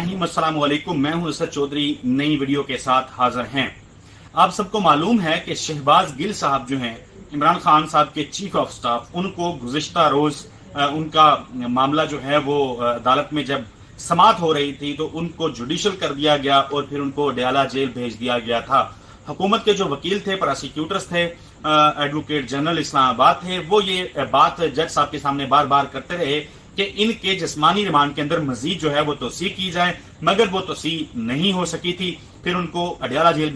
बिस्मिल्लाहिर्रहमानिर्रहीम, अस्सलाम वालेकुम। मैं हूं असद चौधरी, नई वीडियो के साथ हाजिर हैं। आप सबको मालूम है कि शहबाज गिल साहब जो हैं, इमरान खान साहब के चीफ ऑफ स्टाफ, उनको गुज़िश्ता रोज उनका मामला जो है वो अदालत में जब समाअत हो रही थी तो उनको जुडिशल कर दिया गया और फिर उनको अडयाला जेल भेज दिया गया था। हुकूमत के जो वकील थे, प्रोसिक्यूटर्स थे, एडवोकेट जनरल इस्लामाबाद थे, वो ये बात जज साहब के सामने बार बार करते रहे कि इनके जिस्मानी रिमांड के अंदर मजीद जो है वो तोसी की जाए, मगर वो तोसी नहीं हो सकी थी। फिर उनको अडयाला जेल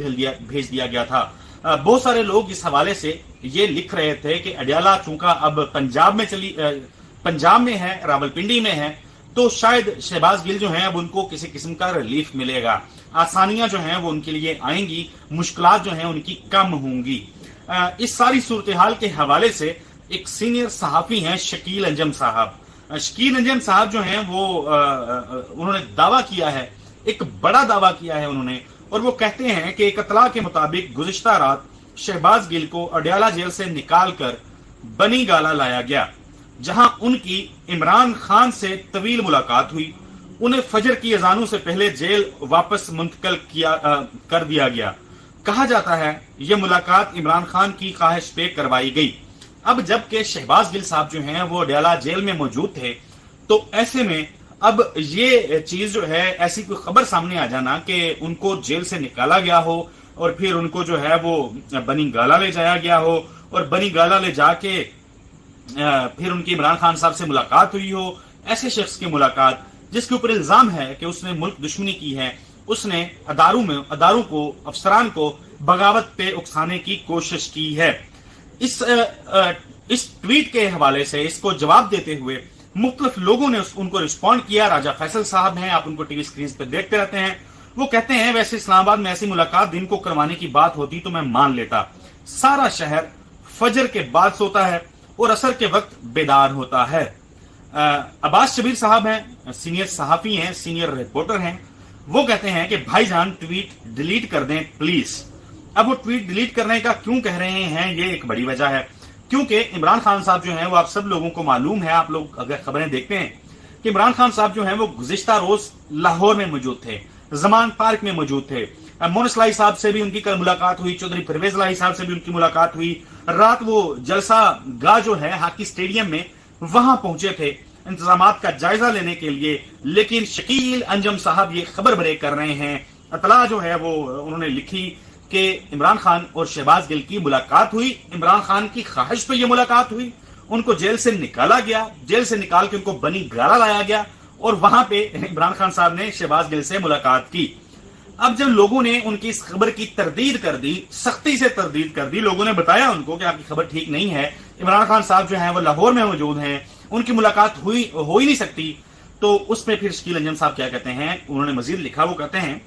भेज दिया गया था। बहुत सारे लोग इस हवाले से ये लिख रहे थे कि अडयाला चूंकि अब पंजाब में है, रावलपिंडी में है, तो शायद शहबाज गिल जो हैं अब उनको किसी किस्म का रिलीफ मिलेगा, आसानियां जो हैं वो उनके लिए आएंगी, मुश्किलात जो हैं उनकी कम होंगी। इस सारी सूरत हाल के हवाले से एक सीनियर सहाफी हैं शकील अंजम साहब। शकील अंजम साहब जो हैं वो उन्होंने दावा किया है, एक बड़ा दावा किया है उन्होंने, और वो कहते हैं कि एक इत्तला के मुताबिक गुज़िश्ता रात शहबाज गिल को अडयाला जेल से निकाल कर बनी गाला लाया गया, जहां उनकी इमरान खान से तवील मुलाकात हुई। उन्हें फजर की अजानों से पहले जेल वापस मुंतकिल कर दिया गया। कहा जाता है यह मुलाकात इमरान खान की ख्वाहिश पे करवाई गई। अब जबकि शहबाज गिल साहब जो हैं वो अडयाला जेल में मौजूद थे, तो ऐसे में अब ये चीज जो है, ऐसी कोई खबर सामने आ जाना कि उनको जेल से निकाला गया हो और फिर उनको जो है वो बनी गाला ले जाया गया हो, और बनी गाला ले जाके फिर उनकी इमरान खान साहब से मुलाकात हुई हो, ऐसे शख्स की मुलाकात जिसके ऊपर इल्जाम है कि उसने मुल्क दुश्मनी की है, उसने अदारों को, अफसरान को बगावत पे उकसाने की कोशिश की है। इस ट्वीट के हवाले से इसको जवाब देते हुए मुख्तलिफ लोगों ने उनको रिस्पॉन्ड किया। राजा फैसल साहब हैं, आप उनको टीवी स्क्रीन पर देखते रहते हैं। वो कहते हैं वैसे इस्लामाबाद में ऐसी मुलाकात दिन को करवाने की बात होती तो मैं मान लेता। सारा शहर फजर के बाद सोता है और असर के वक्त बेदार होता है। अब्बास शबीर साहब हैं, सीनियर सहाफी हैं, सीनियर रिपोर्टर हैं। वो कहते हैं कि भाईजान ट्वीट डिलीट कर दें प्लीज। अब वो ट्वीट डिलीट करने का क्यों कह रहे हैं, ये एक बड़ी वजह है, क्योंकि इमरान खान साहब जो हैं वो आप सब लोगों को मालूम है, आप लोग अगर खबरें देखते हैं कि इमरान खान साहब जो हैं वो गुज़िश्ता रोज लाहौर में मौजूद थे, जमान पार्क में मौजूद थे। मोनस लाई साहब से भी उनकी कल मुलाकात हुई, चौधरी परवेज लाई साहब से भी उनकी मुलाकात हुई। रात वो जलसा गाह जो है हॉकी स्टेडियम में, वहां पहुंचे थे इंतजामात का जायजा लेने के लिए, लेकिन शकील अंजम साहब ये खबर ब्रेक कर रहे हैं। इत्तला जो है वो उन्होंने लिखी कि इमरान खान और शहबाज गिल की मुलाकात हुई, इमरान खान की ख्वाहिश पे ये मुलाकात हुई, उनको जेल से निकाला गया, जेल से निकाल के उनको बनी गाला लाया गया, और वहां पे इमरान खान साहब ने शहबाज गिल से मुलाकात की। अब जब लोगों ने उनकी इस खबर की तरदीद कर दी, सख्ती से तरदीद कर दी, लोगों ने बताया उनको कि आपकी खबर ठीक नहीं है, इमरान खान साहब जो है वो लाहौर में मौजूद हैं, उनकी मुलाकात हो ही नहीं सकती, तो उसमें फिर शकील अंजम साहब क्या कहते हैं, उन्होंने मजीद लिखा, वो कहते हैं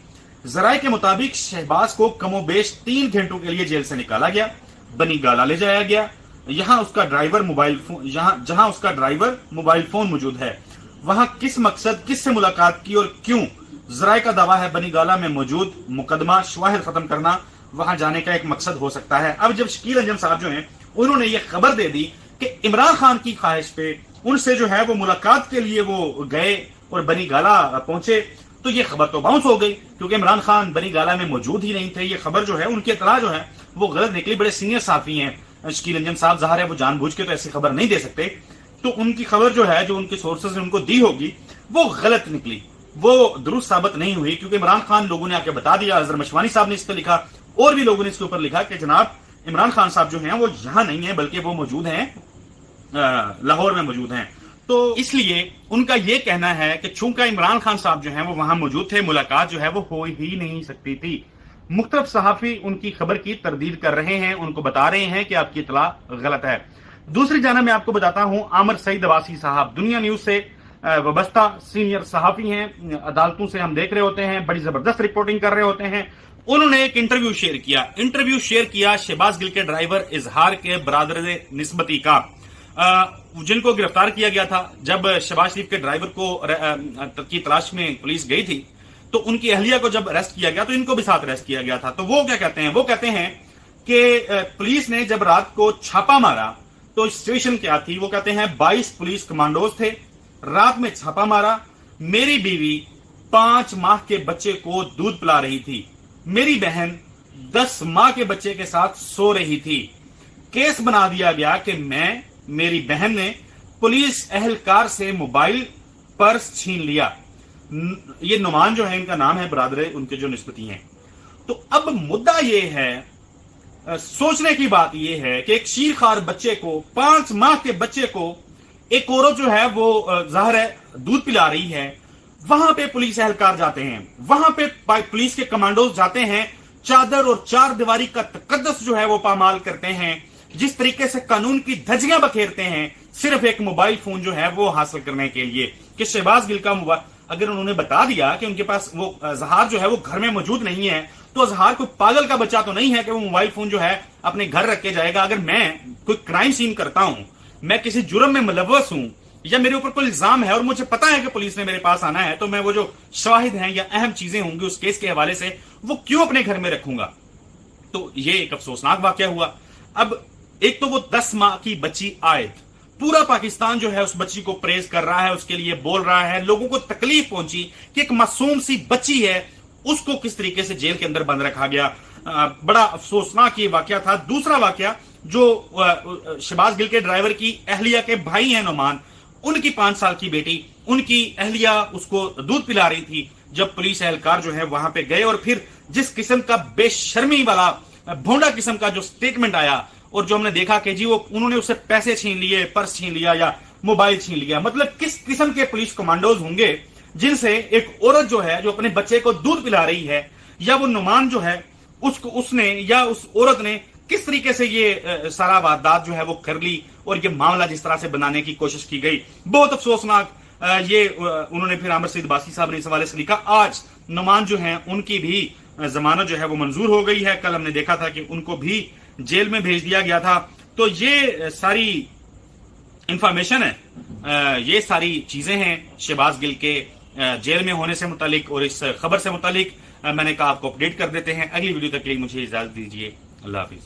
जराये के मुताबिक शहबाज को कमोबेश 3 घंटों के लिए जेल से निकाला गया, बनी गाला ले जाया गया, जहां उसका ड्राइवर मोबाइल फोन मौजूद है। वहां किस मकसद, किससे मुलाकात की और क्यों? जराये का दावा है बनी गाला में मौजूद मुकदमा शवाहिद खत्म करना वहां जाने का एक मकसद हो सकता है। अब जब शकील अंजम साहब जो हैं उन्होंने ये खबर दे दी कि इमरान खान की ख्वाहिश पे उनसे जो है वो मुलाकात के लिए वो गए और बनी गाला पहुंचे, तो ये खबर तो बाउंस हो गई, क्योंकि इमरान खान बनी गाला में मौजूद ही नहीं थे। ये खबर जो है उनकी इत्तला जो है वो गलत निकली। बड़े सीनियर साफी हैं शकील अंजम साहब, ज़ाहिर है वो जानबूझ के तो ऐसी खबर नहीं दे सकते, तो उनकी खबर जो है, जो उनके सोर्सेज ने उनको दी होगी, वो गलत निकली, वो दुरुस्त साबित नहीं हुई। क्योंकि इमरान खान लोगों ने आके बता दिया, अजहर मशवानी साहब ने इस पर लिखा और भी लोगों ने इसके ऊपर लिखा कि जनाब इमरान खान साहब जो हैं वो यहां नहीं है, बल्कि वो मौजूद हैं लाहौर में मौजूद हैं। तो इसलिए उनका यह कहना है कि चूंकि इमरान खान साहब जो हैं वो वहां मौजूद थे, मुलाकात जो है वो हो ही नहीं सकती थी। मुख्तलिफ सहाफी उनकी खबर की तरदीद कर रहे हैं, उनको बता रहे हैं कि आपकी इत्तला गलत है। दूसरी जानब मैं आपको बताता हूं, आमिर सईद अब्बासी साहब दुनिया न्यूज से वाबस्ता सीनियर सहाफी हैं, अदालतों से हम देख रहे होते हैं, बड़ी जबरदस्त रिपोर्टिंग कर रहे होते हैं। उन्होंने एक इंटरव्यू शेयर किया शहबाज गिल के ड्राइवर इजहार के बरादर निस्बती का, जिनको गिरफ्तार किया गया था। जब शहबाज शरीफ के ड्राइवर को की तलाश में पुलिस गई थी, तो उनकी अहलिया को जब अरेस्ट किया गया तो इनको भी साथ अरेस्ट किया गया था। तो वो क्या कहते हैं, वो कहते हैं कि पुलिस ने जब रात को छापा मारा तो सिचुएशन क्या थी। वो कहते हैं 22 पुलिस कमांडोज थे, रात में छापा मारा, मेरी बीवी 5 माह के बच्चे को दूध पिला रही थी। मेरी बहन 10 माह के बच्चे के साथ सो रही थी। केस बना दिया गया कि मेरी बहन ने पुलिस एहलकार से मोबाइल पर्स छीन लिया। ये नुमान जो है इनका नाम है, बरादर उनके जो निस्बती हैं। तो अब मुद्दा ये है, सोचने की बात यह है कि एक शीरखार बच्चे को, 5 माह के बच्चे को एक औरत जो है वो जाहिर है दूध पिला रही है। वहां पे पुलिस एहलकार जाते हैं, वहां पे पुलिस के कमांडोज जाते हैं, चादर और चार दीवारी का तकद्दस जो है वो पामाल करते हैं, जिस तरीके से कानून की धज्जियां बखेरते हैं सिर्फ एक मोबाइल फोन जो है वो हासिल करने के लिए कि शहबाज गिल का मोबाइल, अगर उन्होंने बता दिया कि उनके पास वो अजहार जो है वो घर में मौजूद नहीं है, तो अजहार कोई पागल का बच्चा तो नहीं है कि वो मोबाइल फोन जो है अपने घर रख के जाएगा। अगर मैं कोई क्राइम सीन करता हूं, मैं किसी जुर्म में मुलव्वस हूं या मेरे ऊपर कोई इल्जाम है और मुझे पता है कि पुलिस ने मेरे पास आना है, तो मैं वो जो शवाहिद हैं या अहम चीजें होंगी उस केस के हवाले से वो क्यों अपने घर में रखूंगा। तो ये एक अफसोसनाक वाकया हुआ। अब एक तो वो 10 माह की बच्ची आयत, पूरा पाकिस्तान जो है उस बच्ची को प्रेज कर रहा है, उसके लिए बोल रहा है, लोगों को तकलीफ पहुंची कि एक मासूम सी बच्ची है, उसको किस तरीके से जेल के अंदर बंद रखा गया। बड़ा अफसोसनाक ये वाकया था। दूसरा वाकया जो शहबाज गिल के ड्राइवर की अहलिया के भाई हैं नुमान, उनकी 5 साल की बेटी, उनकी अहलिया उसको दूध पिला रही थी जब पुलिस एहलकार जो है वहां पे गए, और फिर जिस किस्म का बेशर्मी वाला भोंडा किस्म का जो स्टेटमेंट आया और जो हमने देखा कि जी वो उन्होंने उससे पैसे छीन लिए, पर्स छीन लिया या मोबाइल छीन लिया। मतलब किस किस्म के पुलिस कमांडोज होंगे जिनसे एक औरत जो है जो अपने बच्चे को दूध पिला रही है, या वो नुमान जो है उसने या उस औरत ने किस तरीके से ये सारा वारदात जो है वो कर ली और ये मामला जिस तरह से बनाने की कोशिश की गई, बहुत अफसोसनाक। ये उन्होंने फिर आमिर सईद बासी साहब ने इस हवाले से लिखा, आज नुमान जो है उनकी भी जमानत जो है वो मंजूर हो गई है। कल हमने देखा था कि उनको भी जेल में भेज दिया गया था। तो ये सारी इंफॉर्मेशन है, ये सारी चीजें हैं शहबाज गिल के जेल में होने से मुतालिक और इस खबर से मुतालिक। मैंने कहा आपको अपडेट कर देते हैं। अगली वीडियो तक के लिए मुझे इजाजत दीजिए। अल्लाह हाफिज।